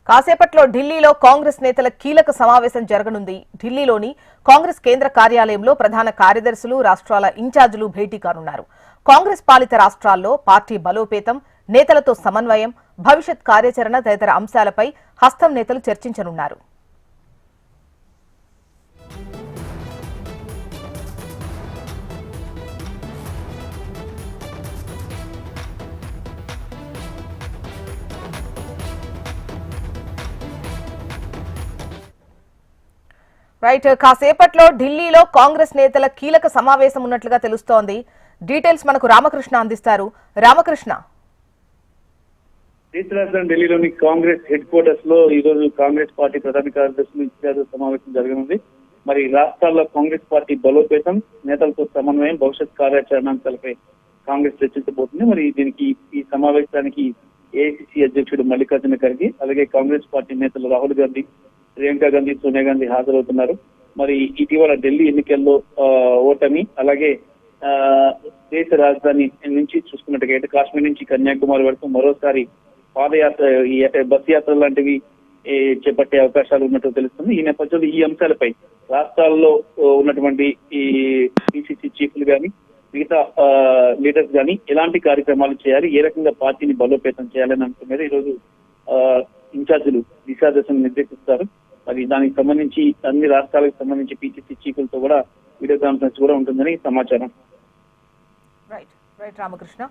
కాసేపట్లో ఢిల్లీలో కాంగ్రెస్ నేతల కీలక సమావేశం జరగనుంది. ఢిల్లీలోని కాంగ్రెస్ కేంద్ర కార్యాలయంలో ప్రధాన కార్యదర్శులు, రాష్ట్రాల ఇన్ఛార్జీలు భేటీ కానున్నారు. కాంగ్రెస్ పాలిత రాష్ట్రాల్లో పార్టీ బలోపేతం, నేతలతో సమన్వయం, భవిష్యత్ కార్యాచరణ తదితర అంశాలపై హస్తం నేతలు చర్చించనున్నారు. రైట్, కాసేపట్లో ఢిల్లీలో కాంగ్రెస్ నేతల కీలక సమావేశం ఉన్నట్లుగా తెలుస్తోంది. డీటెయిల్స్ మనకు రామకృష్ణ అందిస్తారు. రామకృష్ణ, రాజధాని ఢిల్లీలోని కాంగ్రెస్ హెడ్ క్వార్టర్స్ లో ఈ రోజు కాంగ్రెస్ పార్టీ ప్రధాన కార్యదర్శులు ఇన్ఛార్జ్ సమావేశం జరగనుంది. మరి రాష్ట్రాల్లో కాంగ్రెస్ పార్టీ బలోపేతం, నేతలతో సమన్వయం, భవిష్యత్ కార్యాచరణాంశాలపై కాంగ్రెస్ చర్చించబోతుంది. మరి దీనికి ఈ సమావేశానికి ఏఐసిసి అధ్యక్షుడు మల్లికార్జున ఖర్గే, అలాగే కాంగ్రెస్ పార్టీ నేతలు రాహుల్ గాంధీ, ప్రియాంక గాంధీ, సోనియా గాంధీ హాజరవుతున్నారు. మరి ఇటీవల ఢిల్లీ ఎన్నికల్లో ఓటమి, అలాగే దేశ రాజధాని నుంచి చూసుకున్నట్టుగా కాశ్మీర్ నుంచి కన్యాకుమారి వరకు మరోసారి పాదయాత్ర, ఈ బస్ యాత్ర లాంటివి చేపట్టే అవకాశాలు ఉన్నట్టు తెలుస్తుంది. ఈ నేపథ్యంలో ఈ అంశాలపై రాష్ట్రాల్లో ఉన్నటువంటి ఈ పిసిసి చీఫ్లు కానీ, మిగతా లీడర్స్ కానీ ఎలాంటి కార్యక్రమాలు చేయాలి, ఏ రకంగా పార్టీని బలోపేతం చేయాలని అంశం మీద ఈరోజు ఇన్ఛార్జీలు దిశాదశను నిర్దేశిస్తారు. మరి దానికి సంబంధించి అన్ని రాష్ట్రాలకు సంబంధించి పిసిసి చీఫ్లతో కూడా వీడియో కాన్ఫరెన్స్ కూడా ఉంటుందని సమాచారం. Right right Ramakrishna.